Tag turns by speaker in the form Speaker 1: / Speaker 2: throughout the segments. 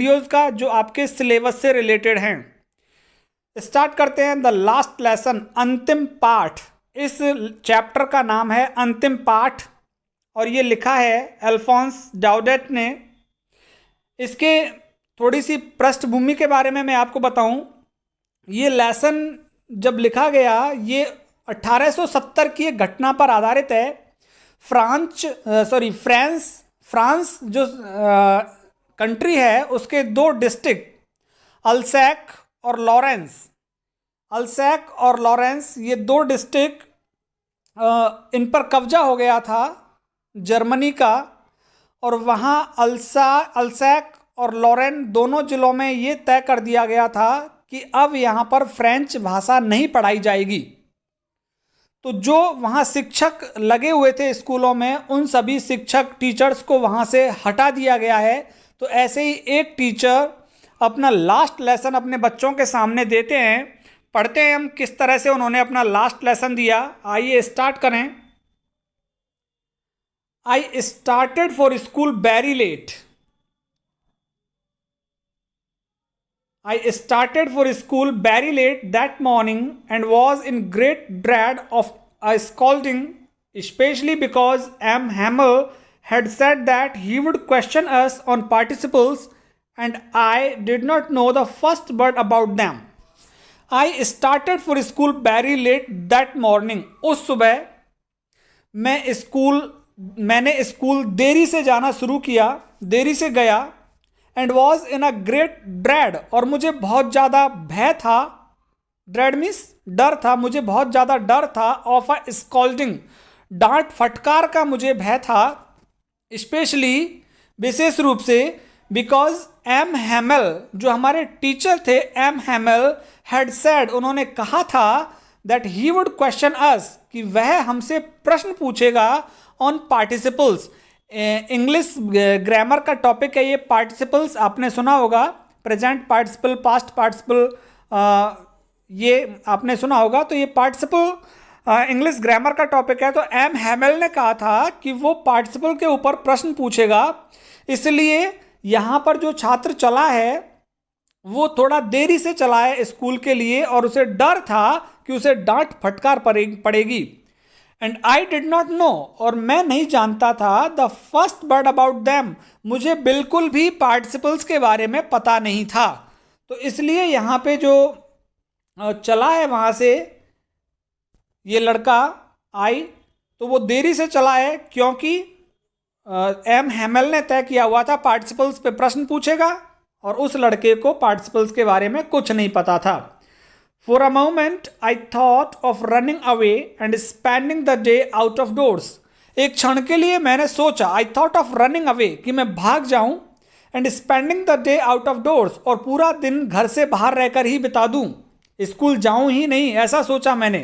Speaker 1: Videos का जो आपके सिलेबस से रिलेटेड हैं। स्टार्ट करते हैं द लास्ट लेसन, अंतिम पाठ। इस चैप्टर का नाम है अंतिम पाठ और ये लिखा है अल्फोंस डाउडेट ने। इसके थोड़ी सी पृष्ठभूमि के बारे में मैं आपको बताऊं। ये लेसन जब लिखा गया ये 1870 की एक घटना पर आधारित है। फ्रांस जो कंट्री है उसके दो डिस्ट्रिक्ट अल्सैक और लॉरेंस ये दो डिस्ट्रिक्ट इन पर कब्जा हो गया था जर्मनी का। और वहाँ अल्सैक और लॉरेन दोनों जिलों में ये तय कर दिया गया था कि अब यहाँ पर फ्रेंच भाषा नहीं पढ़ाई जाएगी। तो जो वहाँ शिक्षक लगे हुए थे स्कूलों में उन सभी शिक्षक टीचर्स को वहाँ से हटा दिया गया है। तो ऐसे ही एक टीचर अपना लास्ट लेसन अपने बच्चों के सामने देते हैं। पढ़ते हैं हम किस तरह से उन्होंने अपना लास्ट लेसन दिया। आइए स्टार्ट करें। I started for school very late. I started for school very late that morning and was in great dread of a scolding, especially because M. Hamel had said that he would question us on participles and I did not know the first word about them. I started for school very late that morning. उस सुबह मैंने school देरी से जाना शुरू किया, देरी से गया। And was in a great dread और मुझे बहुत ज़्यादा भय था। ड्रेड मीन्स डर था, मुझे बहुत ज़्यादा डर था। ऑफ अ स्कॉल्डिंग, डांट फटकार का मुझे भय था। स्पेशली विशेष रूप से बिकॉज एम हैमेल जो हमारे टीचर थे, एम हैमेल हैड सेड उन्होंने कहा था दैट ही वुड क्वेश्चन अस कि वह हमसे प्रश्न पूछेगा ऑन पार्टिसिपल्स। इंग्लिश ग्रामर का टॉपिक है ये पार्टिसिपल्स। आपने सुना होगा प्रेजेंट पार्टिसिपल, पास्ट पार्टिसिपल, ये आपने सुना होगा। तो ये पार्टिसिपल इंग्लिश ग्रामर का टॉपिक है। तो एम हैमेल ने कहा था कि वो पार्टिसिपल के ऊपर प्रश्न पूछेगा, इसलिए यहाँ पर जो छात्र चला है वो थोड़ा देरी से चला है स्कूल के लिए और उसे डर था कि उसे डांट फटकार पड़ेगी। And I did not know और मैं नहीं जानता था the first word about them, मुझे बिल्कुल भी पार्टिसिपल्स के बारे में पता नहीं था। तो इसलिए यहाँ पे जो चला है वहाँ से ये लड़का आई तो वो देरी से चला है क्योंकि एम हैमेल ने तय किया हुआ था पार्टिसिपल्स पे प्रश्न पूछेगा और उस लड़के को पार्टिसिपल्स के बारे में कुछ नहीं पता था। For a moment, I thought of running away and spending the day out of doors. एक क्षण के लिए मैंने सोचा, I thought of running away, कि मैं भाग जाऊं, and spending the day out of doors, और पूरा दिन घर से बाहर रहकर ही बिता दूं, स्कूल जाऊं ही नहीं, ऐसा सोचा मैंने।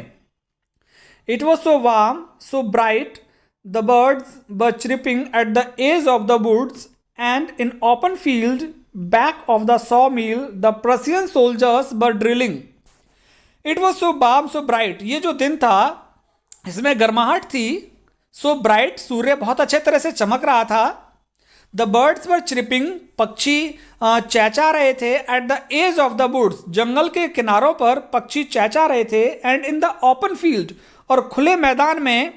Speaker 1: It was so warm, so bright, the birds were chirping at the edge of the woods, and in open field back of the sawmill, the Prussian soldiers were drilling. It was so warm so bright, ये जो दिन था इसमें गर्माहट थी। So bright, सूर्य बहुत अच्छे तरह से चमक रहा था। द बर्ड्स वर चिरिपिंग, पक्षी चहचहा रहे थे। At the edge of the woods, जंगल के किनारों पर पक्षी चहचहा रहे थे। And in the open field, और खुले मैदान में।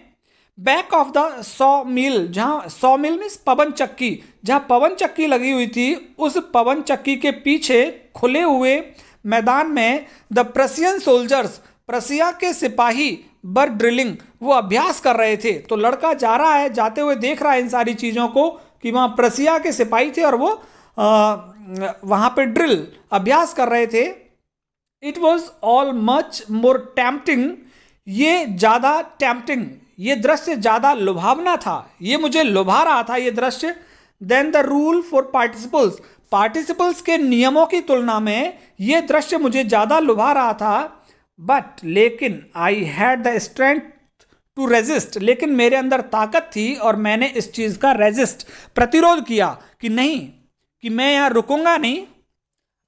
Speaker 1: Back of the sawmill, जहाँ सॉ मिल मीन्स पवन चक्की, जहाँ पवन चक्की लगी हुई थी उस पवन चक्की के पीछे खुले हुए मैदान में द प्रसियन सोल्जर्स, प्रसिया के सिपाही, बर ड्रिलिंग, वो अभ्यास कर रहे थे। तो लड़का जा रहा है, जाते हुए देख रहा है इन सारी चीज़ों को कि वहाँ प्रसिया के सिपाही थे और वो वहाँ पे ड्रिल अभ्यास कर रहे थे। It was all much more tempting, ये ज़्यादा टेम्पटिंग, ये दृश्य ज़्यादा लुभावना था, ये मुझे लुभा रहा था ये दृश्य। Then the rule for participles, participles के नियमों की तुलना में ये दृश्य मुझे ज़्यादा लुभा रहा था। बट लेकिन I had the strength to resist, लेकिन मेरे अंदर ताकत थी और मैंने इस चीज़ का रेजिस्ट, प्रतिरोध किया कि नहीं, कि मैं यहाँ रुकूंगा नहीं।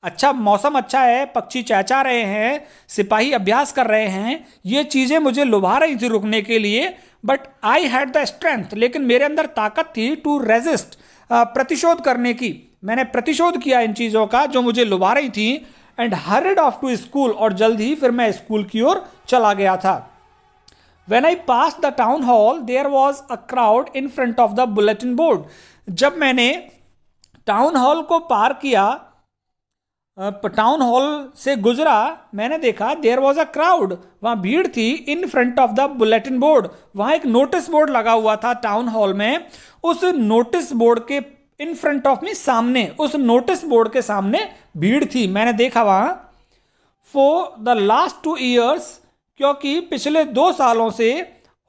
Speaker 1: अच्छा मौसम अच्छा है, पक्षी चहचहा रहे हैं, सिपाही अभ्यास कर रहे हैं, ये चीज़ें मुझे लुभा रही थी रुकने के लिए। But I had the strength, लेकिन मेरे अंदर ताकत थी टू रेजिस्ट, प्रतिशोध करने की। मैंने प्रतिशोध किया इन चीज़ों का जो मुझे लुभा रही थी, and hurried off to school, और जल्द ही फिर मैं स्कूल की ओर चला गया था। When I passed the town hall, there was a crowd in front of the bulletin board. जब मैंने टाउन हॉल को पार किया, टाउन हॉल से गुजरा, मैंने देखा देयर वॉज अ क्राउड, वहाँ भीड़ थी, in front of the bulletin board, वहाँ एक नोटिस बोर्ड लगा हुआ था टाउन हॉल में। उस नोटिस बोर्ड के इन फ्रंट ऑफ में, सामने, उस नोटिस बोर्ड के सामने भीड़ थी, मैंने देखा वहाँ। फॉर द लास्ट 2 years, क्योंकि पिछले 2 सालों से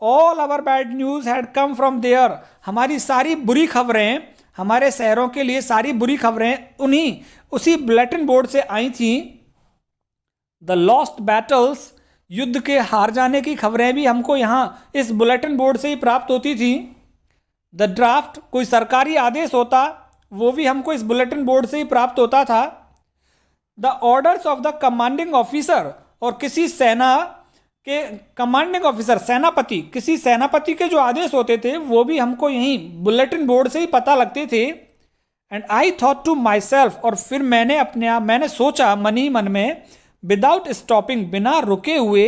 Speaker 1: all our bad news had come from there, हमारी सारी बुरी खबरें, हमारे शहरों के लिए सारी बुरी खबरें उसी बुलेटिन बोर्ड से आई थी। द लॉस्ट बैटल्स, युद्ध के हार जाने की खबरें भी हमको यहाँ इस बुलेटिन बोर्ड से ही प्राप्त होती थी। द ड्राफ्ट, कोई सरकारी आदेश होता, वो भी हमको इस बुलेटिन बोर्ड से ही प्राप्त होता था। The orders of the commanding officer, और किसी सेना के कमांडिंग ऑफिसर, सेनापति, किसी सेनापति के जो आदेश होते थे वो भी हमको यहीं बुलेटिन बोर्ड से ही पता लगते थे। And I thought to myself, और फिर मैंने अपने आप, मैंने सोचा मन ही मन में, विदाउट स्टॉपिंग, बिना रुके हुए,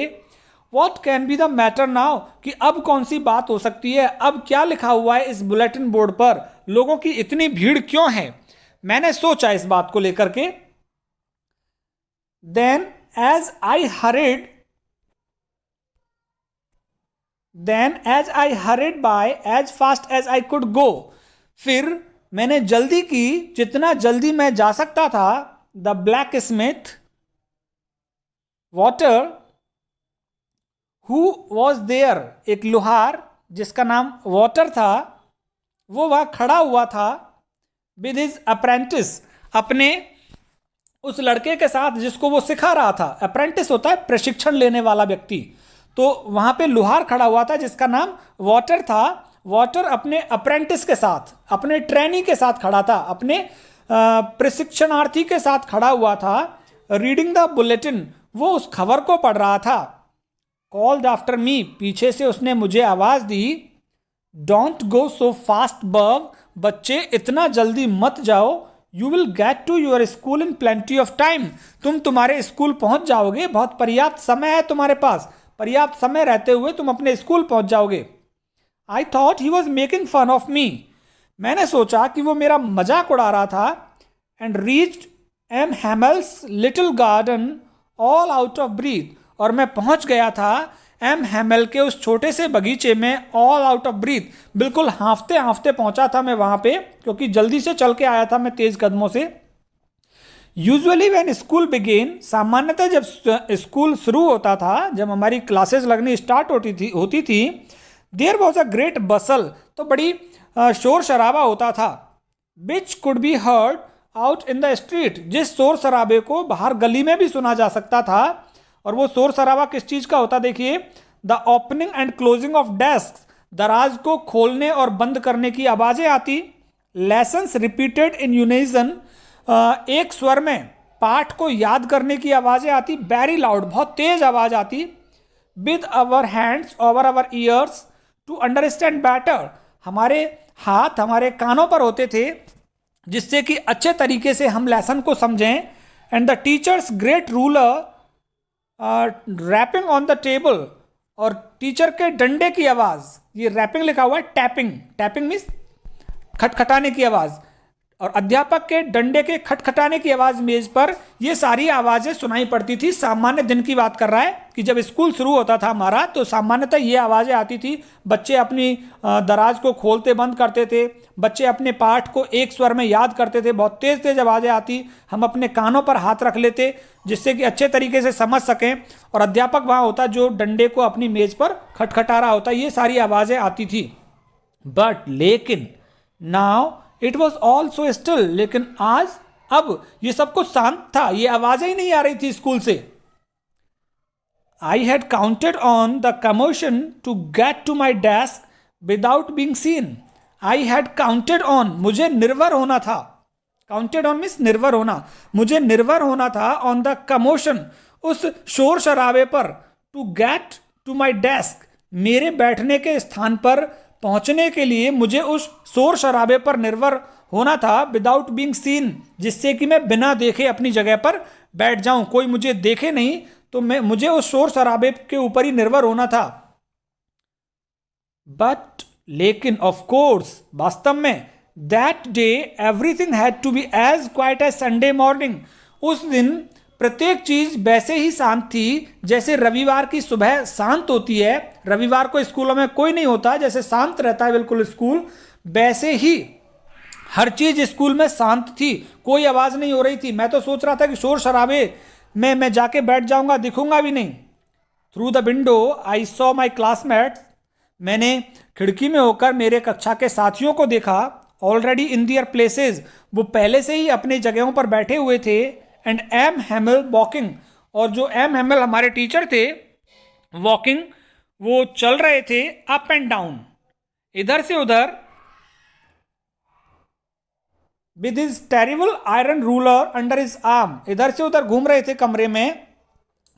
Speaker 1: what can be the matter now, कि अब कौन सी बात हो सकती है, अब क्या लिखा हुआ है इस बुलेटिन बोर्ड पर, लोगों की इतनी भीड़ क्यों है। मैंने सोचा इस बात को लेकर के। Then as I hurried by as fast as I could go, फिर मैंने जल्दी की, जितना जल्दी मैं जा सकता था। The blacksmith Wachter who was there, एक लोहार जिसका नाम वाटर था, वो वहाँ खड़ा हुआ था। विद हिज अप्रेंटिस, अपने उस लड़के के साथ जिसको वो सिखा रहा था। अप्रेंटिस होता है प्रशिक्षण लेने वाला व्यक्ति। तो वहाँ पे लोहार खड़ा हुआ था जिसका नाम वाटर था। वाटर अपने अप्रेंटिस के साथ, अपने ट्रेनी के साथ खड़ा था, अपने प्रशिक्षणार्थी के साथ खड़ा हुआ था। रीडिंग द बुलेटिन, वो उस खबर को पढ़ रहा था। कॉल्ड आफ्टर मी, पीछे से उसने मुझे आवाज़ दी। डोंट गो सो फास्ट बर्व, बच्चे इतना जल्दी मत जाओ। You will get to your school in plenty of time, तुम तुम्हारे स्कूल पहुंच जाओगे, बहुत पर्याप्त समय है तुम्हारे पास, पर्याप्त समय रहते हुए तुम अपने स्कूल पहुंच जाओगे। I thought he was making fun of me, मैंने सोचा कि वो मेरा मजाक उड़ा रहा था। And reached M Hamel's little garden all out of breath, और मैं पहुंच गया था एम हैमल के उस छोटे से बगीचे में, ऑल आउट ऑफ ब्रीथ, बिल्कुल हाँफते हाँफते पहुंचा था मैं वहां पे, क्योंकि जल्दी से चल के आया था मैं तेज कदमों से। यूजुअली व्हेन स्कूल बिगेन, सामान्यतः जब स्कूल शुरू होता था, जब हमारी क्लासेस लगनी स्टार्ट होती थी, देयर वॉज अ ग्रेट बसल, तो बड़ी शोर शराबा होता था। Which could be heard out in the street, जिस शोर शराबे को बाहर गली में भी सुना जा सकता था। और वो शोर शराबा किस चीज़ का होता, देखिए, the opening and closing of desk, दराज को खोलने और बंद करने की आवाज़ें आती। लेसन्स रिपीटेड इन यूनिजन, एक स्वर में पाठ को याद करने की आवाज़ें आती। वेरी लाउड, बहुत तेज आवाज़ आती। With our hands over our ears to understand better, हमारे हाथ हमारे कानों पर होते थे जिससे कि अच्छे तरीके से हम लेसन को समझें। And the teacher's great ruler rapping on the table, और टीचर के डंडे की आवाज़, ये रैपिंग लिखा हुआ है, टैपिंग, टैपिंग मीन्स खटखटाने की आवाज़, और अध्यापक के डंडे के खटखटाने की आवाज़ मेज पर, ये सारी आवाज़ें सुनाई पड़ती थी। सामान्य दिन की बात कर रहा है कि जब स्कूल शुरू होता था हमारा, तो सामान्यतः ये आवाज़ें आती थी। बच्चे अपनी दराज को खोलते बंद करते थे, बच्चे अपने पाठ को एक स्वर में याद करते थे, बहुत तेज़ तेज़ आवाज़ें आती। हम अपने कानों पर हाथ रख लेते जिससे कि अच्छे तरीके से समझ सकें, और अध्यापक वहाँ होता जो डंडे को अपनी मेज पर खटखटा रहा होता। ये सारी आवाज़ें आती थी। बट लेकिन now it was all so still, लेकिन आज, अब ये सब कुछ शांत था, ये आवाजें ही नहीं आ रही थी स्कूल से। I had counted on the commotion to get to my desk without being seen. I had counted on, मुझे निर्भर होना था। काउंटेड ऑन मीन्स निर्भर होना, मुझे निर्भर होना था ऑन द कमोशन, उस शोर शराबे पर। To get to my desk, मेरे बैठने के स्थान पर पहुंचने के लिए मुझे उस शोर शराबे पर निर्भर होना था विदाउट बीइंग सीन, जिससे कि मैं बिना देखे अपनी जगह पर बैठ जाऊं, कोई मुझे देखे नहीं, तो मुझे उस शोर शराबे के ऊपर ही निर्भर होना था। बट लेकिन ऑफ कोर्स, वास्तव में, that day everything had to be as quiet as Sunday morning. उस दिन प्रत्येक चीज वैसे ही शांत थी जैसे रविवार की सुबह शांत होती है। रविवार को स्कूलों में कोई नहीं होता, जैसे शांत रहता है बिल्कुल स्कूल, वैसे ही हर चीज स्कूल में शांत थी, कोई आवाज नहीं हो रही थी। मैं तो सोच रहा था कि शोर शराबे में मैं जाके बैठ जाऊंगा, दिखूंगा भी नहीं। Through the window I saw my classmates, मैंने खिड़की में होकर मेरे कक्षा के साथियों को देखा। ऑलरेडी इन दियर प्लेसेस, वो पहले से ही अपनी जगहों पर बैठे हुए थे। एंड एम हेमल वॉकिंग, और जो एम हेमल हमारे टीचर थे, वॉकिंग, वो चल रहे थे अप एंड डाउन, इधर से उधर, with his terrible iron ruler under his arm, इधर से उधर घूम रहे थे कमरे में,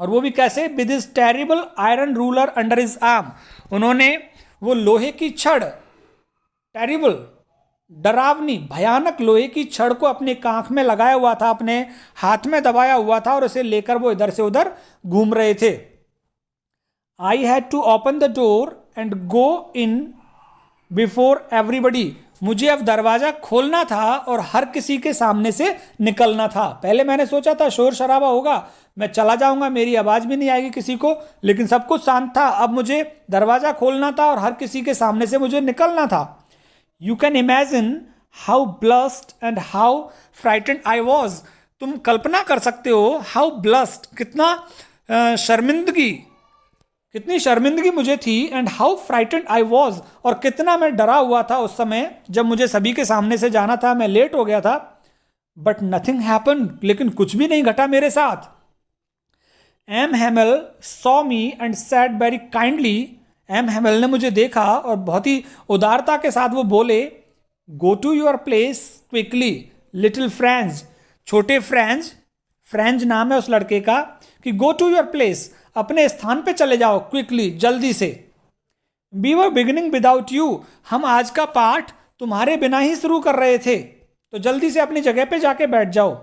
Speaker 1: और वो भी कैसे, with his terrible iron ruler under his arm, उन्होंने वो लोहे की छड़, टेरिबल, डरावनी, भयानक लोहे की छड़ को अपने कांख में लगाया हुआ था, अपने हाथ में दबाया हुआ था, और उसे लेकर वो इधर से उधर घूम रहे थे। I had to open the door and go in before everybody, मुझे अब दरवाजा खोलना था और हर किसी के सामने से निकलना था। पहले मैंने सोचा था शोर शराबा होगा, मैं चला जाऊंगा, मेरी आवाज भी नहीं आएगी किसी को, लेकिन सब कुछ शांत था। अब मुझे दरवाजा खोलना था और हर किसी के सामने से मुझे निकलना था। You can imagine how blessed and how frightened I was, तुम कल्पना कर सकते हो, हाउ ब्लस्ड, कितना शर्मिंदगी, कितनी शर्मिंदगी मुझे थी, and how frightened I was, और कितना मैं डरा हुआ था उस समय जब मुझे सभी के सामने से जाना था, मैं लेट हो गया था। बट नथिंग हैपन, लेकिन कुछ भी नहीं घटा मेरे साथ। M Hamel saw me and said very kindly, M Hamel ने मुझे देखा और बहुत ही उदारता के साथ वो बोले, go to your place quickly little Franz, छोटे फ्रेंच, फ्रेंच नाम है उस लड़के का, कि गो टू योर प्लेस, अपने स्थान पे चले जाओ, क्विकली, जल्दी से। We were beginning without you, हम आज का पाठ तुम्हारे बिना ही शुरू कर रहे थे, तो जल्दी से अपनी जगह पे जाके बैठ जाओ।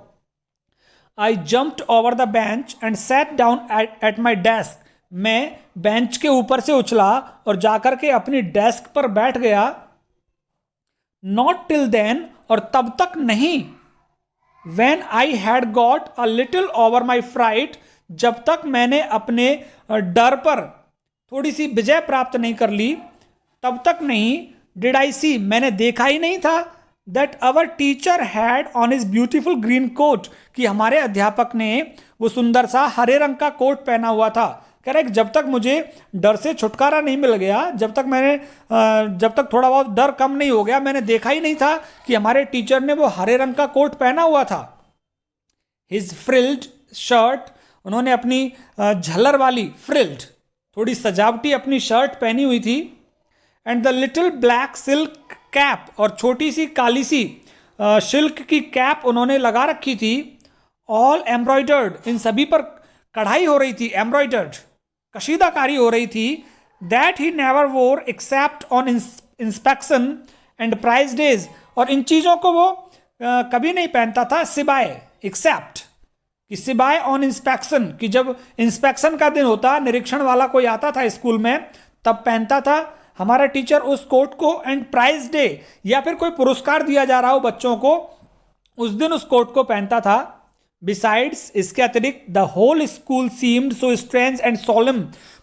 Speaker 1: आई jumped over the bench and sat down at my desk, मैं बेंच के ऊपर से उछला और जाकर के अपनी डेस्क पर बैठ गया। नॉट टिल देन, और तब तक नहीं, when I had got a little over my fright, जब तक मैंने अपने डर पर थोड़ी सी विजय प्राप्त नहीं कर ली, तब तक नहीं, डिड आई सी, मैंने देखा ही नहीं था, that our teacher had on his beautiful green coat, कि हमारे अध्यापक ने वो सुंदर सा हरे रंग का कोट पहना हुआ था। कह रहे जब तक मुझे डर से छुटकारा नहीं मिल गया, जब तक थोड़ा बहुत डर कम नहीं हो गया, मैंने देखा ही नहीं था कि हमारे टीचर ने वो हरे रंग का कोट पहना हुआ था। हिज फ्रिल्ड शर्ट, उन्होंने अपनी झलर वाली, फ्रिल्ड, थोड़ी सजावटी अपनी शर्ट पहनी हुई थी। And the little black silk cap, और छोटी सी काली सी सिल्क की कैप उन्होंने लगा रखी थी। ऑल एम्ब्रॉयडर्ड, इन सभी पर कढ़ाई हो रही थी, एम्ब्रॉयडर्ड, कशीदाकारी हो रही थी। That he never wore except on inspection and prize days, और इन चीज़ों को वो कभी नहीं पहनता था सिवाय, एक्सेप्ट, कि सिवाय ऑन इंस्पेक्शन, कि जब इंस्पेक्शन का दिन होता, निरीक्षण वाला कोई आता था स्कूल में, तब पहनता था हमारा टीचर उस कोट को। एंड प्राइज डे, या फिर कोई पुरस्कार दिया जा रहा हो बच्चों को, उस दिन उस कोट को पहनता था। बिसाइड्स, इसके अतिरिक्त, the whole school seemed so strange and solemn,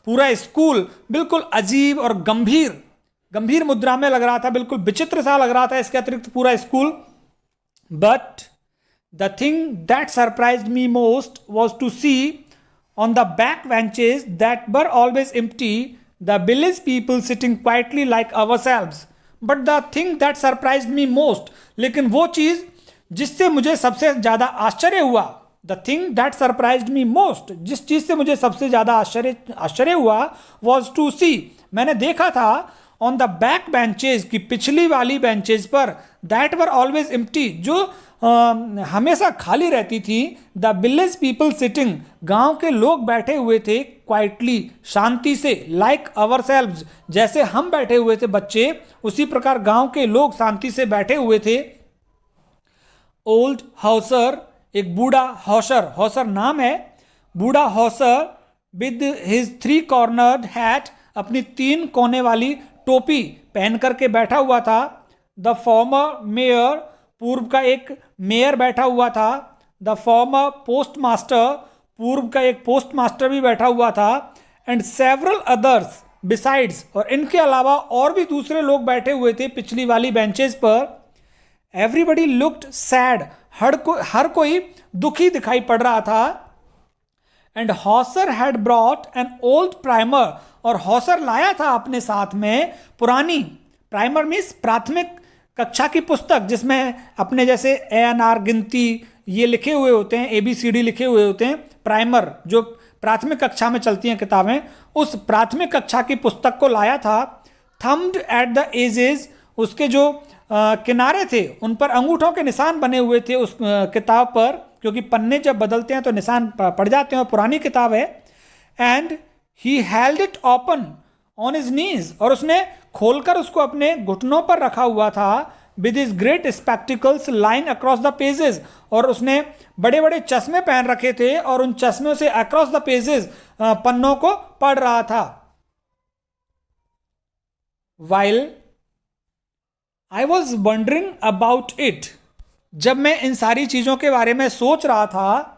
Speaker 1: पूरा स्कूल बिल्कुल अजीब और गंभीर मुद्रा में लग रहा था, बिल्कुल विचित्र सा लग रहा था इसके अतिरिक्त पूरा school. But the thing that surprised me most was to see on the back benches that were always empty the village people sitting quietly like ourselves. But the thing that surprised me most, लेकिन वो चीज जिससे मुझे सबसे ज्यादा आश्चर्य हुआ, the thing that surprised me most, जिस चीज से मुझे सबसे ज्यादा आश्चर्य हुआ, was to see, मैंने देखा था, on the back benches, की पिछली वाली बेंचेज पर, that were always empty, जो हमेशा खाली रहती थी। द विलेज पीपल सिटिंग, गांव के लोग बैठे हुए थे, क्वाइटली, शांति से, लाइक अवर सेल्व्स, जैसे हम बैठे हुए थे बच्चे, उसी प्रकार गांव के लोग शांति से बैठे हुए थे। ओल्ड हॉसर, एक बूढ़ा हॉशर, हॉसर नाम है, बूढ़ा Hauser with his 3 cornered hat, अपनी 3 कोने वाली टोपी पहन करके बैठा हुआ था। द फॉर्मर मेयर, पूर्व का एक मेयर बैठा हुआ था। द फॉर्मर पोस्ट मास्टर, पूर्व का एक पोस्ट मास्टर भी बैठा हुआ था। एंड सेवरल अदर्स बिसाइड्स, और इनके अलावा और भी दूसरे लोग बैठे हुए थे पिछली वाली बेंचेस पर। एवरीबडी लुक्ड सैड, हर कोई दुखी दिखाई पड़ रहा था। And Hauser had brought an old primer, और हॉसर लाया था अपने साथ में पुरानी, प्राइमर मीन्स प्राथमिक कक्षा की पुस्तक, जिसमें अपने जैसे ANR गिनती ये लिखे हुए होते हैं, ABCD लिखे हुए होते हैं। प्राइमर जो प्राथमिक कक्षा में चलती हैं किताबें, उस प्राथमिक कक्षा की पुस्तक को लाया था। थम्ब्ड एट द एजेस, उसके जो किनारे थे उन पर अंगूठों के निशान बने हुए थे उस किताब पर, क्योंकि पन्ने जब बदलते हैं तो निशान पड़ जाते हैं और पुरानी किताब है। And he held it open on his knees, और उसने खोलकर उसको अपने घुटनों पर रखा हुआ था। With his great spectacles line across the pages, और उसने बड़े बड़े चश्मे पहन रखे थे और उन चश्मों से अक्रॉस द पेजेस पन्नों को पढ़ रहा था। While I was wondering about it, जब मैं इन सारी चीजों के बारे में सोच रहा था।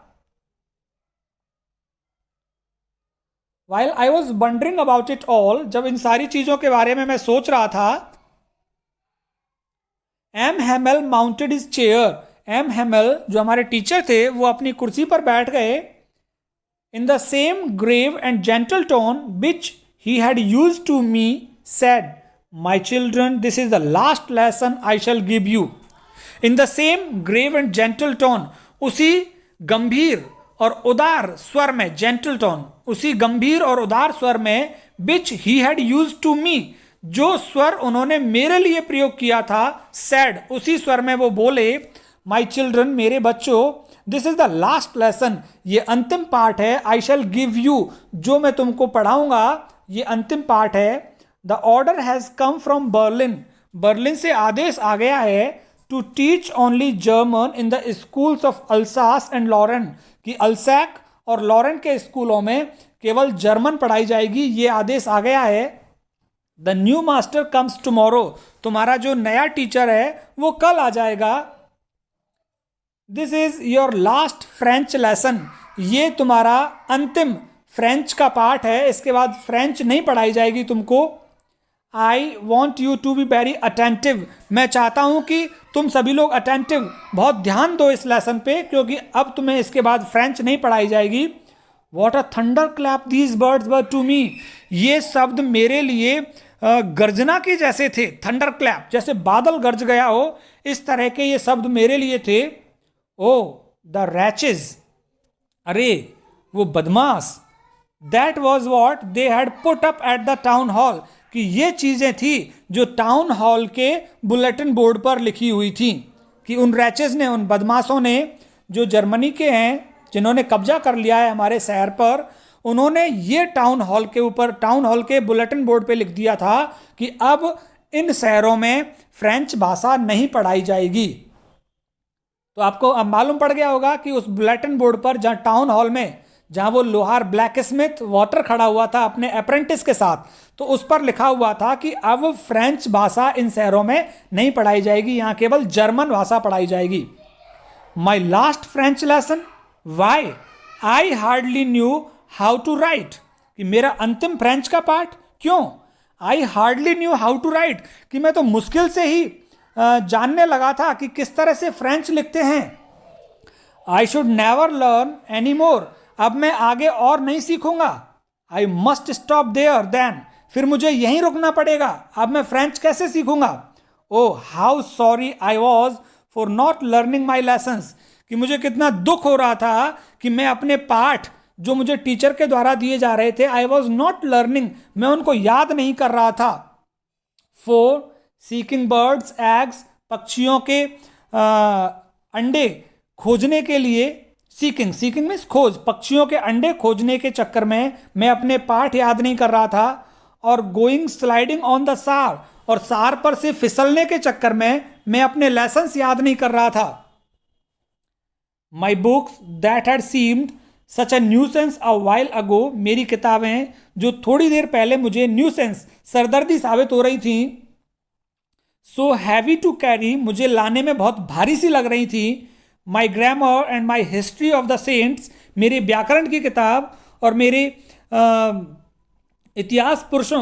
Speaker 1: While I was wondering about it all, जब इन सारी चीजों के बारे में मैं सोच रहा था। M Hamel mounted his chair, M Hamel जो हमारे टीचर थे वो अपनी कुर्सी पर बैठ गए। In the same grave and gentle tone which he had used to me said, my children this is the last lesson I shall give you. In the same grave and gentle tone, उसी गंभीर और उदार स्वर में, gentle tone उसी गंभीर और उदार स्वर में, which he had used to me, जो स्वर उन्होंने मेरे लिए प्रयोग किया था, सैड उसी स्वर में वो बोले, माई चिल्ड्रन मेरे बच्चों, this is the last lesson, ये अंतिम पाठ है, आई शैल गिव यू, जो मैं तुमको पढ़ाऊंगा ये अंतिम पाठ है। The order has come from Berlin, Berlin से आदेश आ गया है, to teach only German in the schools of Alsace and Lorraine, कि अल्सैक और लॉरेन के स्कूलों में केवल जर्मन पढ़ाई जाएगी, ये आदेश आ गया है। The new master comes tomorrow, तुम्हारा जो नया टीचर है वो कल आ जाएगा। This is your last French lesson, ये तुम्हारा अंतिम फ्रेंच का पाठ है, इसके बाद फ्रेंच नहीं पढ़ाई जाएगी तुमको। I want you to be very attentive, मैं चाहता हूं कि तुम सभी लोग अटेंटिव, बहुत ध्यान दो इस लेसन पे, क्योंकि अब तुम्हें इसके बाद फ्रेंच नहीं पढ़ाई जाएगी। What a thunderclap these words were to me, ये शब्द मेरे लिए गर्जना के जैसे थे। थंडर क्लैप जैसे बादल गरज गया हो, इस तरह के ये शब्द मेरे लिए थे। ओ द रैचेज, अरे वो बदमाश, that was what they had put up at the town hall, कि ये चीजें थी जो टाउन हॉल के बुलेटिन बोर्ड पर लिखी हुई थी, कि उन रैचेज ने, उन बदमाशों ने, जो जर्मनी के हैं, जिन्होंने कब्जा कर लिया है हमारे शहर पर, उन्होंने ये टाउन हॉल के ऊपर, टाउन हॉल के बुलेटिन बोर्ड पे लिख दिया था कि अब इन शहरों में फ्रेंच भाषा नहीं पढ़ाई जाएगी। तो आपको अब मालूम पड़ गया होगा कि उस बुलेटिन बोर्ड पर, जहाँ टाउन हॉल में, जहाँ वो लोहार ब्लैक स्मिथ वाटर खड़ा हुआ था अपने अप्रेंटिस के साथ, तो उस पर लिखा हुआ था कि अब फ्रेंच भाषा इन शहरों में नहीं पढ़ाई जाएगी, यहाँ केवल जर्मन भाषा पढ़ाई जाएगी। My last French lesson, why I hardly knew how to write, कि मेरा अंतिम फ्रेंच का पाठ, क्यों? I hardly knew how to write, कि मैं तो मुश्किल से ही जानने लगा था कि किस तरह से फ्रेंच लिखते हैं। I should never learn any more, अब मैं आगे और नहीं सीखूंगा। I must stop there then, फिर मुझे यहीं रुकना पड़ेगा, अब मैं फ्रेंच कैसे सीखूंगा। Oh how sorry I was for not learning my lessons, कि मुझे कितना दुख हो रहा था कि मैं अपने पाठ जो मुझे टीचर के द्वारा दिए जा रहे थे, आई वॉज नॉट लर्निंग, मैं उनको याद नहीं कर रहा था। फोर सीकिंग बर्ड्स एग्स, पक्षियों के अंडे खोजने के लिए, सीकिंग, सीकिंग मीन्स खोज, पक्षियों के अंडे खोजने के चक्कर में मैं अपने पाठ याद नहीं कर रहा था। और गोइंग स्लाइडिंग ऑन द सार, और सार पर से फिसलने के चक्कर में मैं अपने लेसन्स याद नहीं कर रहा था। My books that had seemed such a nuisance a while ago, मेरी किताबें जो थोड़ी देर पहले मुझे न्यूसेंस सरदर्दी साबित हो रही थी, सो हैवी टू कैरी, मुझे लाने में बहुत भारी सी लग रही थी, my grammar and my history of the saints, मेरे व्याकरण की किताब और मेरे इतिहास पुरुषों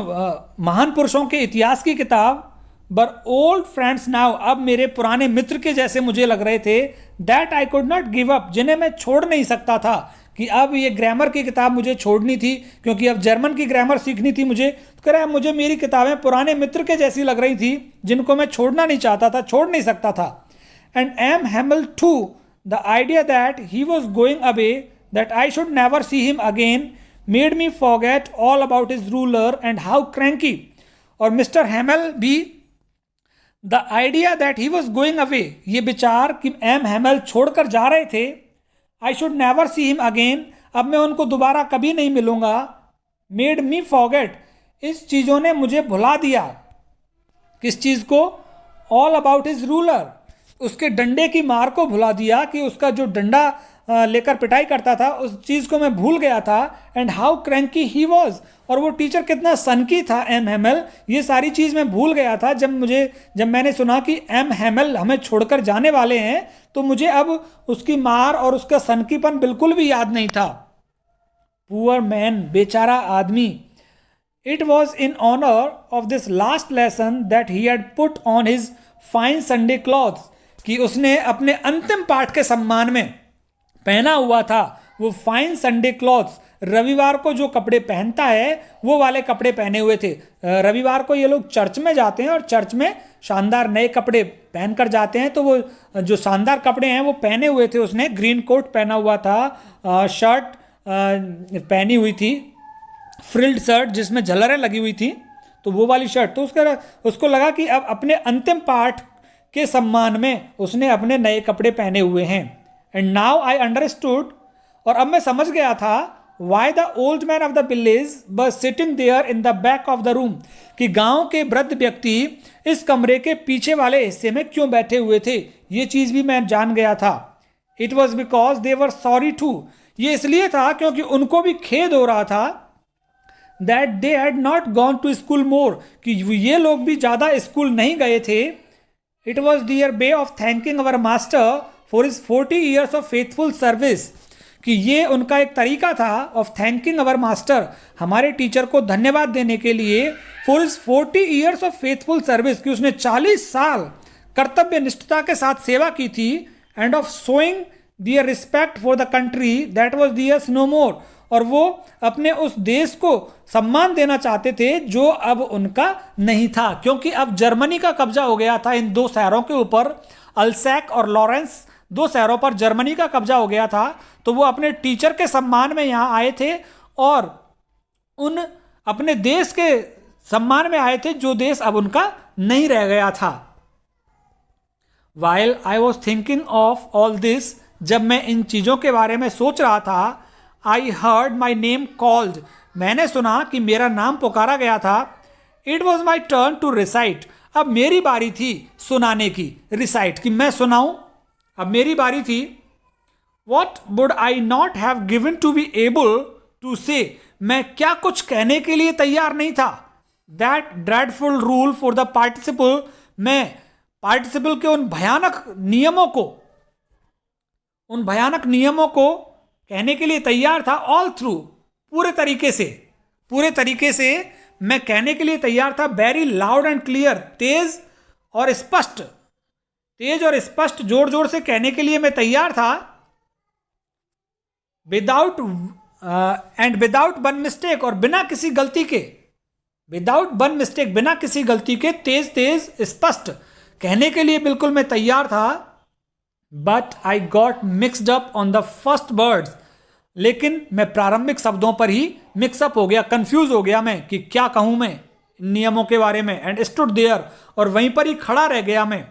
Speaker 1: महान पुरुषों के इतिहास की किताब, बर ओल्ड फ्रेंड्स नाउ, अब मेरे पुराने मित्र के जैसे मुझे लग रहे थे, that I could not give up, जिन्हें मैं छोड़ नहीं सकता था, कि अब ये ग्रामर की किताब मुझे छोड़नी थी क्योंकि अब जर्मन की ग्रामर सीखनी थी मुझे। तो कह रहा है मुझे मेरी किताबें पुराने मित्र के जैसी लग रही थी जिनको मैं छोड़ना नहीं चाहता था, छोड़ नहीं सकता था। And M Hamel too, the idea that he was going away, that I should never see him again, made me forget all about his ruler and how cranky. और मिस्टर हैमल भी, the idea that he was going away, ये विचार कि M Hamel छोड़कर जा रहे थे, I should never see him again, अब मैं उनको दोबारा कभी नहीं मिलूंगा, मेड मी फॉरगेट, इस चीज़ों ने मुझे भुला दिया। किस चीज़ को? ऑल अबाउट हिज रूलर, उसके डंडे की मार को भुला दिया, कि उसका जो डंडा लेकर पिटाई करता था उस चीज़ को मैं भूल गया था। And how cranky he was, और वो टीचर कितना सनकी था एम हैमल, ये सारी चीज़ मैं भूल गया था जब मैंने सुना कि एम हैमल हमें छोड़कर जाने वाले हैं, तो मुझे अब उसकी मार और उसका सनकीपन बिल्कुल भी याद नहीं था। पुअर मैन, बेचारा आदमी। It was in honour of this last lesson that he had put on his fine Sunday clothes, कि उसने अपने अंतिम पाठ के सम्मान में पहना हुआ था वो फाइन संडे क्लॉथ्स, रविवार को जो कपड़े पहनता है वो वाले कपड़े पहने हुए थे। रविवार को ये लोग चर्च में जाते हैं और चर्च में शानदार नए कपड़े पहनकर जाते हैं, तो वो जो शानदार कपड़े हैं वो पहने हुए थे। उसने ग्रीन कोट पहना हुआ था, शर्ट पहनी हुई थी, फ्रिल्ड शर्ट जिसमें झलरें लगी हुई थी, तो वो वाली शर्ट। तो उसको लगा कि अब अपने अंतिम पाठ के सम्मान में उसने अपने नए कपड़े पहने हुए हैं। एंड नाउ आई अंडरस्टूड, और अब मैं समझ गया था, why the old man of the village was sitting there in the back of the room, कि गांव के वृद्ध व्यक्ति इस कमरे के पीछे वाले हिस्से में क्यों बैठे हुए थे, ये चीज भी मैं जान गया था। It was because they were sorry too, ये इसलिए था क्योंकि उनको भी खेद हो रहा था, that they had not gone to school more, कि ये लोग भी ज़्यादा स्कूल नहीं गए थे। It was their way of thanking our master for his 40 years of faithful service, कि ये उनका एक तरीका था ऑफ थैंकिंग अवर मास्टर, हमारे टीचर को धन्यवाद देने के लिए, for his 40 years of faithful service, कि उसने 40 साल कर्तव्य निष्ठता के साथ सेवा की थी, and of showing their respect for the country that was theirs no more, और वो अपने उस देश को सम्मान देना चाहते थे जो अब उनका नहीं था, क्योंकि अब जर्मनी का कब्जा हो गया था इन दो शहरों के ऊपर, अल्सैक और लॉरेंस, दो शहरों पर जर्मनी का कब्जा हो गया था। तो वो अपने टीचर के सम्मान में यहाँ आए थे और उन अपने देश के सम्मान में आए थे जो देश अब उनका नहीं रह गया था। While I was thinking of all this, जब मैं इन चीज़ों के बारे में सोच रहा था, I heard my name called, मैंने सुना कि मेरा नाम पुकारा गया था। It was my turn to recite, अब मेरी बारी थी सुनाने की, रिसाइट कि मैं सुनाऊं, अब मेरी बारी थी। What would I not have given to be able to say, मैं क्या कुछ कहने के लिए तैयार नहीं था। That dreadful rule for the participle, मैं पार्टिसिपल के उन भयानक नियमों को कहने के लिए तैयार था। ऑल थ्रू, पूरे तरीके से मैं कहने के लिए तैयार था। वेरी लाउड एंड क्लियर, तेज और स्पष्ट जोर जोर से कहने के लिए मैं तैयार था। विदाउट वन मिस्टेक, और बिना किसी गलती के, तेज स्पष्ट कहने के लिए बिल्कुल मैं तैयार था। But I got mixed up on the first words, लेकिन मैं प्रारंभिक शब्दों पर ही मिक्सअप हो गया, कंफ्यूज हो गया मैं कि क्या कहूं मैं नियमों के बारे में। एंड स्टूड देयर, और वहीं पर ही खड़ा रह गया मैं।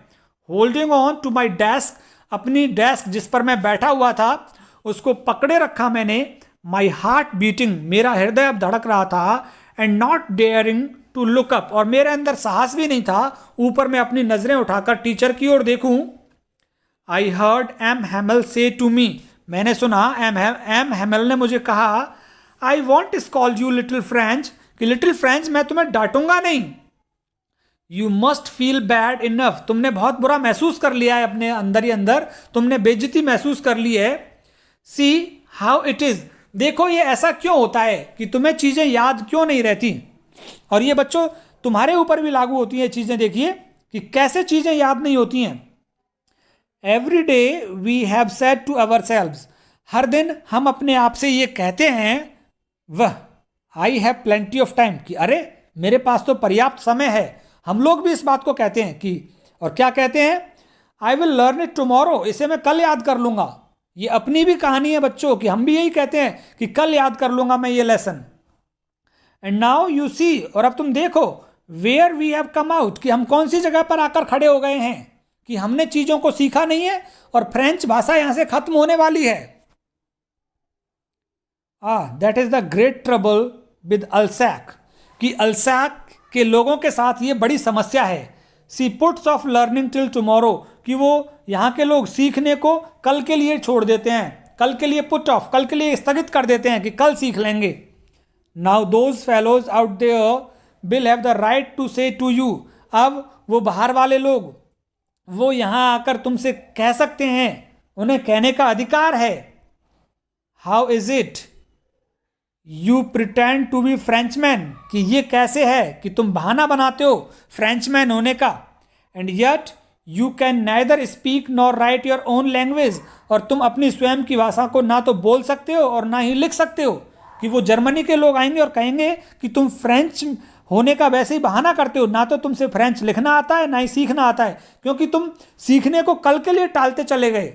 Speaker 1: Holding on to my desk, अपनी डेस्क जिस पर मैं बैठा हुआ था उसको पकड़े रखा मैंने। माई हार्ट बीटिंग, मेरा हृदय अब धड़क रहा था। And not daring to look up, और मेरे अंदर साहस भी नहीं था ऊपर मैं अपनी नजरें उठाकर टीचर की ओर देखूं। आई हर्ड एम हैमल से टू मी, मैंने सुना एम हैमल ने मुझे कहा, I won't scold you little French, कि लिटिल फ्रेंच मैं तुम्हें डांटूंगा नहीं। You must feel bad enough, तुमने बहुत बुरा महसूस कर लिया है अपने अंदर ही अंदर, तुमने बेइज्जती महसूस कर ली है। सी हाउ इट इज, देखो ये ऐसा क्यों होता है कि तुम्हें चीजें याद क्यों नहीं रहती। और ये बच्चों तुम्हारे ऊपर भी लागू होती हैं चीजें, देखिए कि कैसे चीजें याद नहीं होती हैं। Every day we have said to ourselves, हर दिन हम अपने आप से ये कहते हैं, वह I have plenty of time, कि अरे मेरे पास तो पर्याप्त समय है। हम लोग भी इस बात को कहते हैं कि, और क्या कहते हैं, I will learn it tomorrow, इसे मैं कल याद कर लूंगा। ये अपनी भी कहानी है बच्चों कि हम भी यही कहते हैं कि कल याद कर लूंगा मैं ये lesson. And now you see, और अब तुम देखो, where we have come out, कि हम कौन सी जगह पर आकर खड़े हो गए हैं, कि हमने चीजों को सीखा नहीं है और फ्रेंच भाषा यहां से खत्म होने वाली है। That is the great trouble with Alsace, कि अल्सैक के लोगों के साथ ये बड़ी समस्या है। She puts off learning till tomorrow, कि वो यहाँ के लोग सीखने को कल के लिए छोड़ देते हैं, कल के लिए पुट ऑफ, कल के लिए स्थगित कर देते हैं कि कल सीख लेंगे। Now those fellows out there will have the right to say to you, अब वो बाहर वाले लोग वो यहाँ आकर तुमसे कह सकते हैं, उन्हें कहने का अधिकार है। How is it you pretend to be Frenchman, कि ये कैसे है कि तुम बहाना बनाते हो फ्रेंचमैन होने का। And yet you can neither speak nor right your own language, और तुम अपनी स्वयं की भाषा को ना तो बोल सकते हो और ना ही लिख सकते हो। कि वो जर्मनी के लोग आएंगे और कहेंगे कि तुम फ्रेंच होने का वैसे ही बहाना करते हो, ना तो तुमसे फ्रेंच लिखना आता है ना ही सीखना आता है, क्योंकि तुम सीखने को कल के लिए टालते चले गए।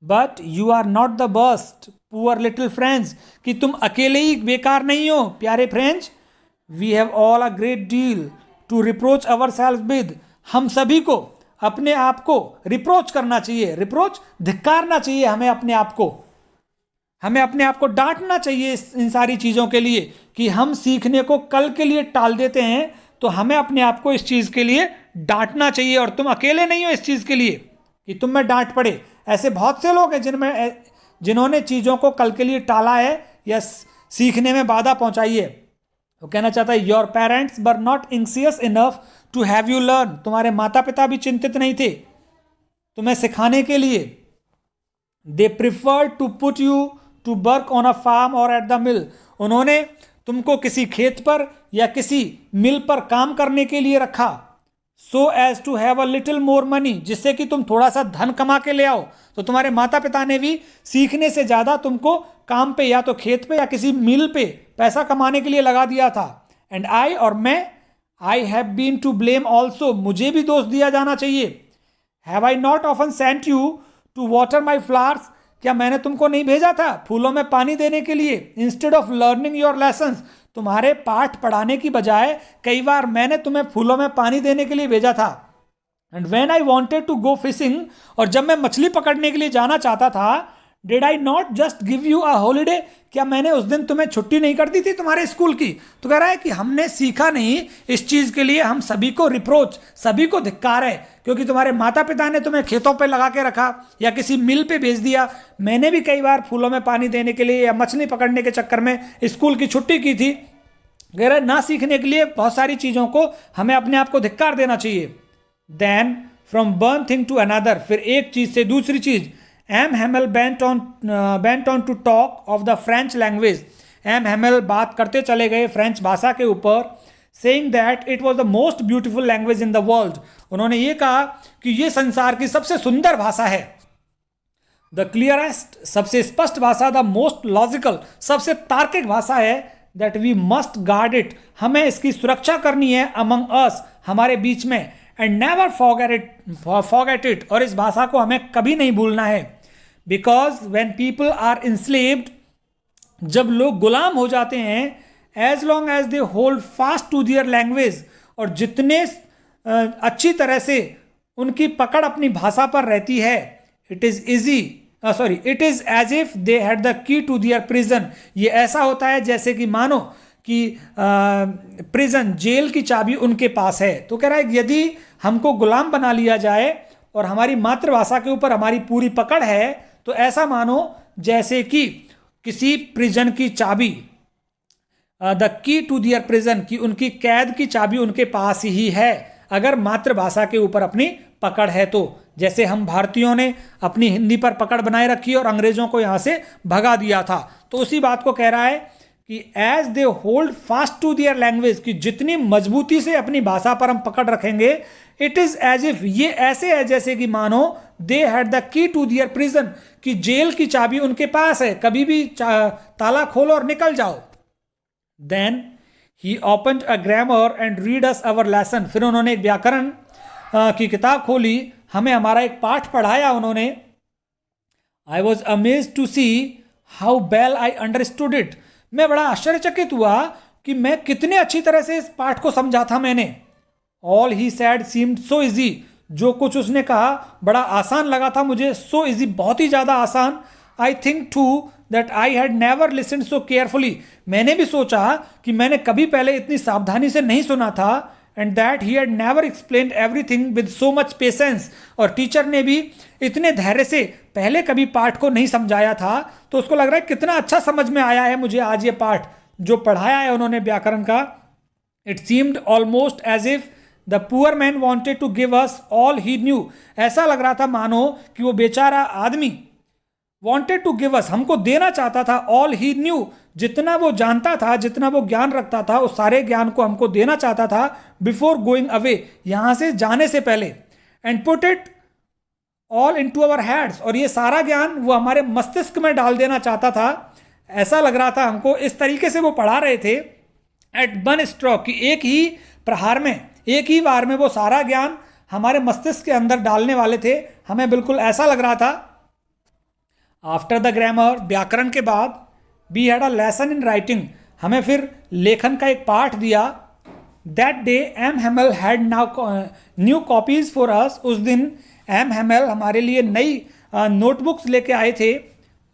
Speaker 1: But you are not the worst poor little French, कि तुम अकेले ही बेकार नहीं हो प्यारे Franz. We have all a great deal to reproach ourselves with, हम सभी को अपने आप को रिप्रोच करना चाहिए, रिप्रोच धिक्कारना चाहिए हमें अपने आप को, हमें अपने आप को डांटना चाहिए इन सारी चीज़ों के लिए कि हम सीखने को कल के लिए टाल देते हैं। तो हमें अपने आप को इस चीज़ के लिए डांटना चाहिए, और तुम अकेले नहीं हो इस चीज़ के लिए कि तुम में डांट पड़े। ऐसे बहुत से लोग हैं जिन्होंने चीज़ों को कल के लिए टाला है या सीखने में बाधा पहुंचाई है। वो कहना चाहता है, your parents were not anxious enough to have you learn, तुम्हारे माता पिता भी चिंतित नहीं थे तुम्हें सिखाने के लिए। They prefer to put you to work on a farm or at the mill, उन्होंने तुमको किसी खेत पर या किसी मिल पर काम करने के लिए रखा। So as to have a little more money, जिससे कि तुम थोड़ा सा धन कमा के ले आओ। तो तुम्हारे माता पिता ने भी सीखने से ज़्यादा तुमको काम पे या तो खेत पे या किसी मिल पे पैसा कमाने के लिए लगा दिया था। एंड आई, और मैं, I have been to blame also, मुझे भी दोष दिया जाना चाहिए। Have I not often sent you to water my flowers, क्या मैंने तुमको नहीं भेजा था फूलों में पानी देने के लिए। Instead of learning your lessons, तुम्हारे पाठ पढ़ाने की बजाय कई बार मैंने तुम्हें फूलों में पानी देने के लिए भेजा था। And when I wanted to go fishing, और जब मैं मछली पकड़ने के लिए जाना चाहता था, did I not just give you a holiday, क्या मैंने उस दिन तुम्हें छुट्टी नहीं कर दी थी तुम्हारे स्कूल की। तो कह रहा है कि हमने सीखा नहीं, इस चीज़ के लिए हम सभी को रिप्रोच, सभी को धिक्कार है, क्योंकि तुम्हारे माता पिता ने तुम्हें खेतों पे लगा के रखा या किसी मिल पे भेज दिया। मैंने भी कई बार फूलों में पानी देने के लिए या मछली पकड़ने के चक्कर में स्कूल की छुट्टी की थी। कह रहा है ना सीखने के लिए बहुत सारी चीज़ों को हमें अपने आप को धिक्कार देना चाहिए। Then from one thing to another, फिर एक चीज़ से दूसरी चीज़। M Hamel went on to talk of the French language, M Hamel बात करते चले गए फ्रेंच भाषा के ऊपर। Saying that it was the most beautiful language in the world, उन्होंने ये कहा कि ये संसार की सबसे सुंदर भाषा है। द क्लियरेस्ट, सबसे स्पष्ट भाषा। द मोस्ट लॉजिकल, सबसे तार्किक भाषा है। That we must guard it, हमें इसकी सुरक्षा करनी है। अमंग अस, हमारे बीच में। एंड नेवर फॉरगेट इट, और इस भाषा को हमें कभी नहीं भूलना है। Because when people are enslaved, जब लोग गुलाम हो जाते हैं, as long as they hold fast to their language, और जितने अच्छी तरह से उनकी पकड़ अपनी भाषा पर रहती है, it is as if they had the key to their prison, ये ऐसा होता है जैसे कि मानो कि प्रिजन, जेल की चाबी उनके पास है। तो कह रहा है यदि हमको गुलाम बना लिया जाए और हमारी मातृभाषा के ऊपर हमारी पूरी पकड़ है, तो ऐसा मानो जैसे कि किसी प्रिजन की चाबी, the key to their prison, की उनकी कैद की चाबी उनके पास ही है अगर मातृभाषा के ऊपर अपनी पकड़ है तो। जैसे हम भारतीयों ने अपनी हिंदी पर पकड़ बनाए रखी और अंग्रेजों को यहाँ से भगा दिया था, तो उसी बात को कह रहा है कि as they hold fast to their language, कि जितनी मजबूती से अपनी भाषा पर हम पकड़ रखेंगे, इट इज एज इफ, ये ऐसे है जैसे कि मानो they had the key to their prison, कि जेल की चाबी उनके पास है, कभी भी ताला खोलो और निकल जाओ। Then he opened a grammar and read us our lesson, फिर उन्होंने एक व्याकरण की किताब खोली, हमें हमारा एक पाठ पढ़ाया उन्होंने। I was amazed to see how well I understood it, मैं बड़ा आश्चर्यचकित हुआ कि मैं कितने अच्छी तरह से इस पाठ को समझा था मैंने। All he sad seemed so easy, जो कुछ उसने कहा बड़ा आसान लगा था मुझे, सो इजी, बहुत ही ज़्यादा आसान। I think too that I had never listened so carefully, मैंने भी सोचा कि मैंने कभी पहले इतनी सावधानी से नहीं सुना था। And that he had never explained everything with so much patience, और टीचर ने भी इतने धैर्य से पहले कभी पाठ को नहीं समझाया था, तो उसको लग रहा है कितना अच्छा समझ में आया है मुझे आज ये पाठ जो पढ़ाया है उन्होंने व्याकरण का। It seemed almost as if the poor man wanted to give us all he knew, ऐसा लग रहा था मानो कि वो बेचारा आदमी वॉन्टेड टू गिव अस, हमको देना चाहता था, ऑल ही न्यू, जितना वो जानता था, जितना वो ज्ञान रखता था, उस सारे ज्ञान को हमको देना चाहता था, बिफोर गोइंग अवे, यहाँ से जाने से पहले, and put it all into our heads, और ये सारा ज्ञान वो हमारे मस्तिष्क में डाल देना चाहता था। ऐसा लग रहा था हमको, इस तरीके से वो पढ़ा रहे थे, एट वन स्ट्रोक, कि एक ही प्रहार में, एक ही बार में वो सारा ज्ञान हमारे मस्तिष्क के अंदर डालने वाले थे, हमें बिल्कुल ऐसा लग रहा था। आफ्टर द ग्रामर, व्याकरण के बाद, we had a lesson in writing, हमें फिर लेखन का एक पाठ दिया। That day M Hamel had now new copies for us, उस दिन एम हेमल हमारे लिए नई नोटबुक्स लेके आए थे।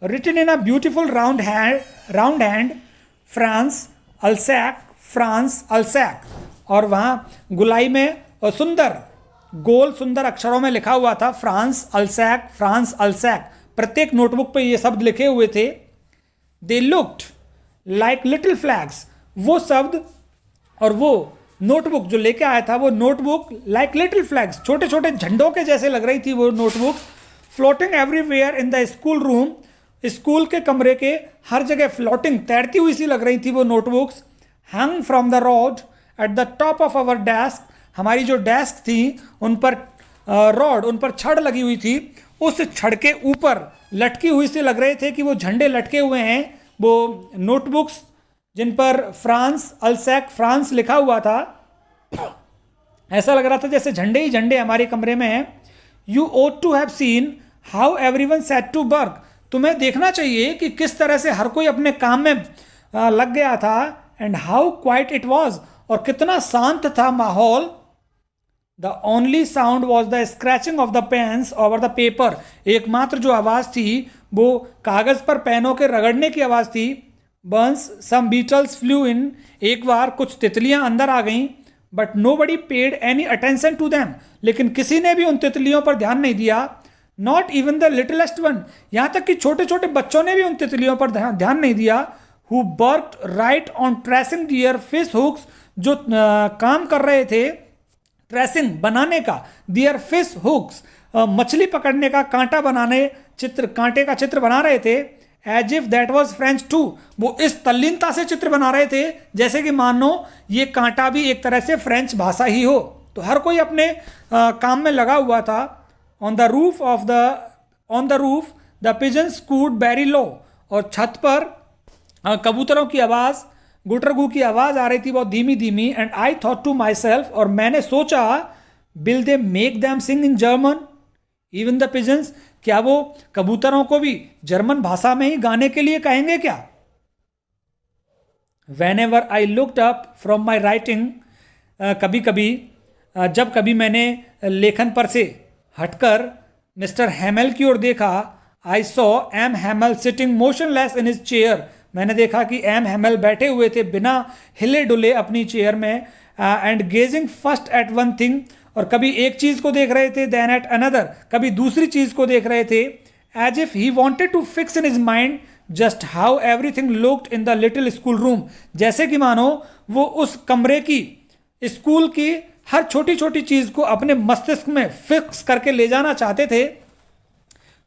Speaker 1: Written in a beautiful round hand, France Alsace, France Alsace, और वहाँ गुलाई में सुंदर गोल सुंदर अक्षरों में लिखा हुआ था फ्रांस अल्सैक, फ्रांस अल्सैक, प्रत्येक नोटबुक पे ये शब्द लिखे हुए थे। They looked like little flags, वो शब्द और वो नोटबुक जो लेके आया था, वो नोटबुक लाइक लिटिल फ्लैग्स, छोटे छोटे झंडों के जैसे लग रही थी वो notebooks, floating everywhere in the school room, school के कमरे के हर जगह फ्लोटिंग, तैरती हुई सी लग रही थी वो notebooks. Hung from the rod at the top of our desk, हमारी जो डेस्क थी उन पर रॉड, उन पर छड़ लगी हुई थी, उस छड़ के ऊपर लटकी हुई से लग रहे थे कि वो झंडे लटके हुए हैं, वो नोटबुक्स जिन पर फ्रांस अल्सैक, फ्रांस लिखा हुआ था। ऐसा लग रहा था जैसे झंडे ही झंडे हमारे कमरे में हैं। You ought to have seen how everyone set to work, तुम्हें देखना चाहिए कि किस तरह से हर कोई अपने काम में लग गया था। And how quiet it was, और कितना शांत था माहौल। The only sound was the scratching of the pens over the paper, एकमात्र जो आवाज़ थी वो कागज़ पर पेनों के रगड़ने की आवाज़ थी। बंस सम बीटल्स फ्लू इन, एक बार कुछ तितलियां अंदर आ गईं, but nobody paid any attention to them, लेकिन किसी ने भी उन तितलियों पर ध्यान नहीं दिया। नॉट इवन द लिटिलेस्ट वन, यहाँ तक कि छोटे छोटे बच्चों ने भी उन तितलियों पर ध्यान नहीं दिया। Who worked right on tracing their fish hooks, जो काम कर रहे थे ट्रेसिंग बनाने का, डियर फिश हुक्स, मछली पकड़ने का कांटा बनाने, चित्र, कांटे का चित्र बना रहे थे। As if that was French too, वो इस तल्लीनता से चित्र बना रहे थे जैसे कि मानो ये कांटा भी एक तरह से फ्रेंच भाषा ही हो। तो हर कोई अपने काम में लगा हुआ था। On the roof the pigeons cooed very low, और छत पर कबूतरों की आवाज़, गुटरगू की आवाज़ आ रही थी बहुत धीमी धीमी। And I thought to myself, और मैंने सोचा, will they make them sing in German even the pigeons, क्या वो कबूतरों को भी जर्मन भाषा में ही गाने के लिए कहेंगे क्या। When ever I looked up from my writing, कभी कभी जब कभी मैंने लेखन पर से हटकर मिस्टर हैमेल की ओर देखा, I saw M Hamel sitting motionless in his chair, मैंने देखा कि एम हैमेल बैठे हुए थे बिना हिले डुले अपनी चेयर में। And gazing first at one thing, और कभी एक चीज को देख रहे थे, देन एट अनदर, कभी दूसरी चीज को देख रहे थे, as if he wanted to fix in his mind just how everything looked in the little school room. जैसे कि मानो वो उस कमरे की, स्कूल की हर छोटी छोटी चीज को अपने मस्तिष्क में फिक्स करके ले जाना चाहते थे।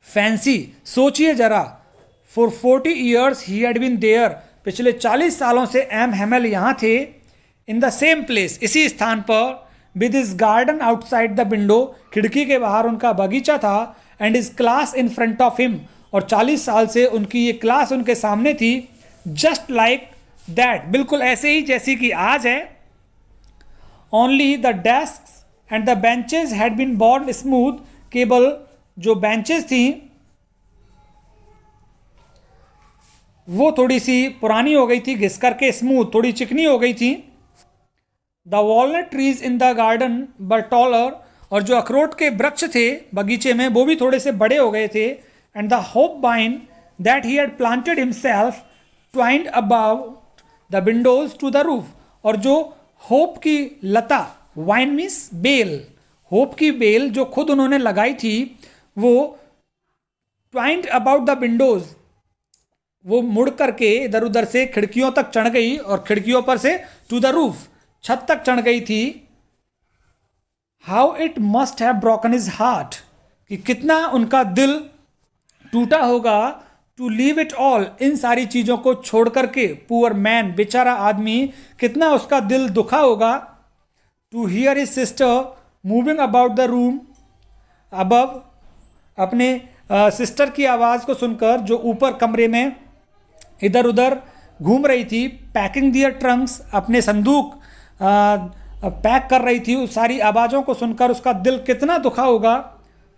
Speaker 1: फैंसी, सोचिए जरा, for 40 years he had been there, पिछले 40 सालों से एम हेमल यहाँ थे, इन द सेम प्लेस, इसी स्थान पर, with is garden outside the window, खिड़की के बाहर उनका बगीचा था, and is class in front of him, और 40 साल से उनकी ये क्लास उनके सामने थी, जस्ट लाइक दैट, बिल्कुल ऐसे ही जैसी कि आज है। Only the desks and the benches had been worn smooth, केवल जो बेंचेस थी वो थोड़ी सी पुरानी हो गई थी, घिस करके स्मूथ, थोड़ी चिकनी हो गई थी। The walnut trees in the garden were taller, और जो अखरोट के वृक्ष थे बगीचे में वो भी थोड़े से बड़े हो गए थे। And the hop vine that he had planted himself twined about the windows to the roof, और जो होप की लता, वाइन मीन्स बेल, होप की बेल जो खुद उन्होंने लगाई थी वो ट्वाइंड अबाउट द विंडोज, वो मुड़ करके इधर उधर से खिड़कियों तक चढ़ गई, और खिड़कियों पर से टू द रूफ, छत तक चढ़ गई थी। How it must have broken his heart, कि कितना उनका दिल टूटा होगा, टू लीव इट ऑल, इन सारी चीज़ों को छोड़ करके, पुअर मैन, बेचारा आदमी, कितना उसका दिल दुखा होगा। To hear his sister moving about the room above, अपने सिस्टर की आवाज़ को सुनकर जो ऊपर कमरे में इधर उधर घूम रही थी, पैकिंग दियर ट्रंक्स, अपने संदूक पैक कर रही थी, उस सारी आवाज़ों को सुनकर उसका दिल कितना दुखा होगा।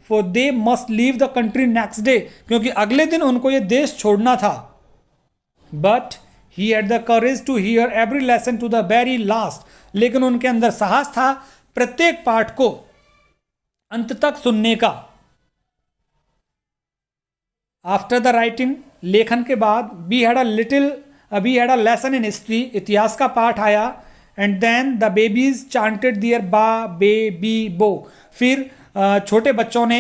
Speaker 1: For they must leave the country next day, क्योंकि अगले दिन उनको ये देश छोड़ना था। But he had the courage to hear every lesson to the very last, लेकिन उनके अंदर साहस था प्रत्येक पाठ को अंत तक सुनने का। आफ्टर द राइटिंग, लेखन के बाद, we had a lesson in history, इतिहास का पाठ आया। And then the babies chanted their ba be B बो, फिर छोटे बच्चों ने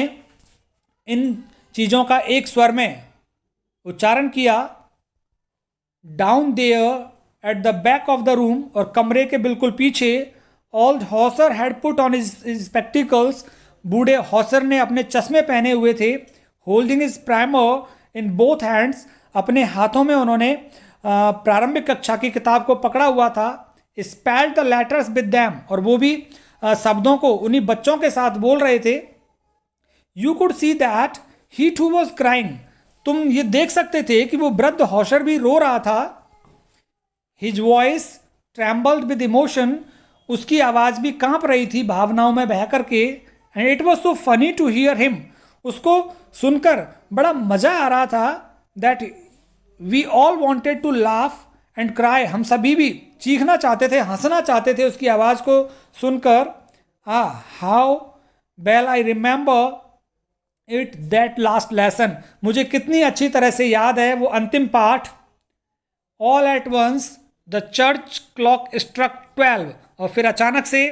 Speaker 1: इन चीज़ों का एक स्वर में उच्चारण किया। Down there at the back of the room, और कमरे के बिल्कुल पीछे, old Hauser had put on his spectacles, बूढ़े हॉसर ने अपने चश्मे पहने हुए थे। Holding his primer in both hands, अपने हाथों में उन्होंने प्रारंभिक कक्षा की किताब को पकड़ा हुआ था। Spelled the letters with them, और वो भी शब्दों को उन्हीं बच्चों के साथ बोल रहे थे। You could see that he too was crying, तुम ये देख सकते थे कि वो वृद्ध हॉशर भी रो रहा था। हिज वॉइस ट्रैम्बल्ड विद इमोशन, उसकी आवाज़ भी कांप रही थी भावनाओं में बह करके। And it was so funny to hear him, उसको सुनकर बड़ा मज़ा आ रहा था। That we all wanted to laugh and cry, हम सभी भी चीखना चाहते थे, हंसना चाहते थे उसकी आवाज़ को सुनकर। How well I remember it that last lesson, मुझे कितनी अच्छी तरह से याद है वो अंतिम पाठ। All at once the church clock struck 12, और फिर अचानक से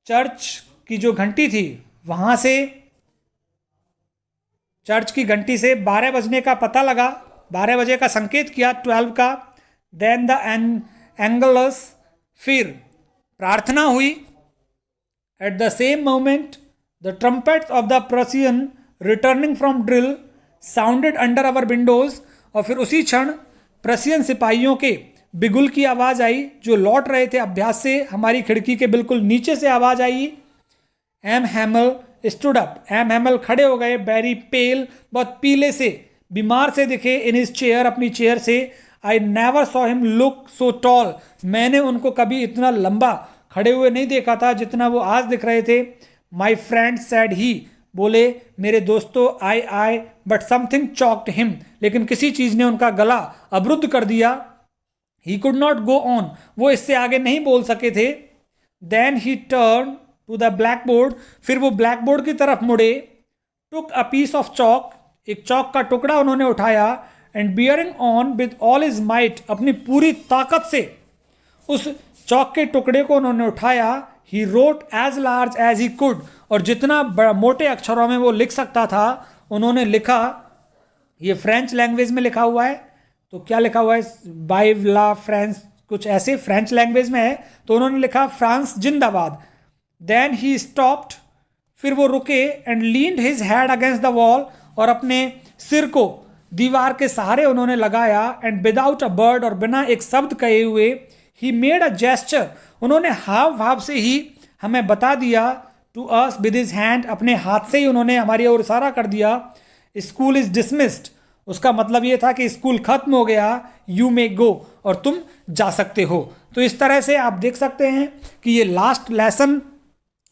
Speaker 1: चर्च की जो घंटी थी वहाँ से, चर्च की घंटी से 12 बजने का पता लगा, 12 बजे का संकेत किया, 12 का। देन द एंगलस, फिर प्रार्थना हुई। At the same moment the trumpets of the Prussian returning from drill sounded under our windows, और फिर उसी क्षण प्रसियन सिपाहियों के बिगुल की आवाज़ आई जो लौट रहे थे अभ्यास से, हमारी खिड़की के बिल्कुल नीचे से आवाज़ आई। M Hamel stood up, M Hamel खड़े हो गए, वेरी पेल, बहुत पीले से, बीमार से दिखे, इन हिज चेयर, अपनी चेयर से। I never saw him look so tall, मैंने उनको कभी इतना लंबा खड़े हुए नहीं देखा था जितना वो आज दिख रहे थे। माई फ्रेंड सैड ही, बोले मेरे दोस्तों, I but something choked him, लेकिन किसी चीज़ ने उनका गला अवरुद्ध कर दिया। He could not go on, वो इससे आगे नहीं बोल सके थे। Then he turn to the black board, फिर वो ब्लैक बोर्ड की तरफ मुड़े। Took a piece of chalk, एक चौक का टुकड़ा उन्होंने उठाया। And bearing on with all his might, अपनी पूरी ताकत से उस चौक के टुकड़े को उन्होंने उठाया। He wrote as large as he could, और जितना मोटे अक्षरों में वो लिख सकता था उन्होंने लिखा। ये फ्रेंच लैंग्वेज में लिखा हुआ है, तो क्या लिखा हुआ है, बाइव ला फ्रांस, कुछ ऐसे फ्रेंच लैंग्वेज में है। तो उन्होंने लिखा फ्रांस जिंदाबाद। देन ही स्टॉप्ड, फिर वो रुके, and leaned his head against the wall, और अपने सिर को दीवार के सहारे उन्होंने लगाया। एंड विदाउट अ वर्ड, और बिना एक शब्द कहे हुए, ही मेड अ जेस्चर, उन्होंने हाव भाव से ही हमें बता दिया, to us with his hand, अपने हाथ से ही उन्होंने हमारी ओर इशारा कर दिया, स्कूल इज डिसमिस्ड, उसका मतलब ये था कि स्कूल खत्म हो गया, यू मे गो, और तुम जा सकते हो। तो इस तरह से आप देख सकते हैं कि ये लास्ट लेसन,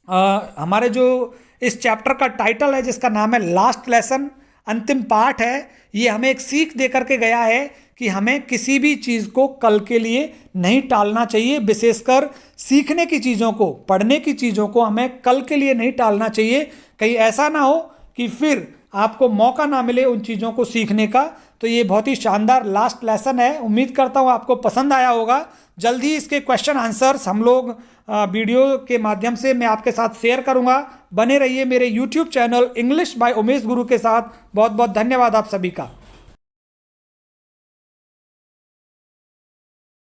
Speaker 1: हमारे जो इस चैप्टर का टाइटल है जिसका नाम है लास्ट लेसन, अंतिम पाठ है, ये हमें एक सीख दे करके गया है कि हमें किसी भी चीज़ को कल के लिए नहीं टालना चाहिए। विशेषकर सीखने की चीज़ों को, पढ़ने की चीज़ों को हमें कल के लिए नहीं टालना चाहिए। कहीं ऐसा ना हो कि फिर आपको मौका ना मिले उन चीज़ों को सीखने का। तो ये बहुत ही शानदार लास्ट लेसन है। उम्मीद करता हूँ आपको पसंद आया होगा। जल्दी इसके क्वेश्चन आंसर्स हम लोग वीडियो के माध्यम से मैं आपके साथ शेयर करूँगा। बने रहिए मेरे YouTube channel English by Umesh गुरु के साथ। बहुत बहुत धन्यवाद आप सभी का।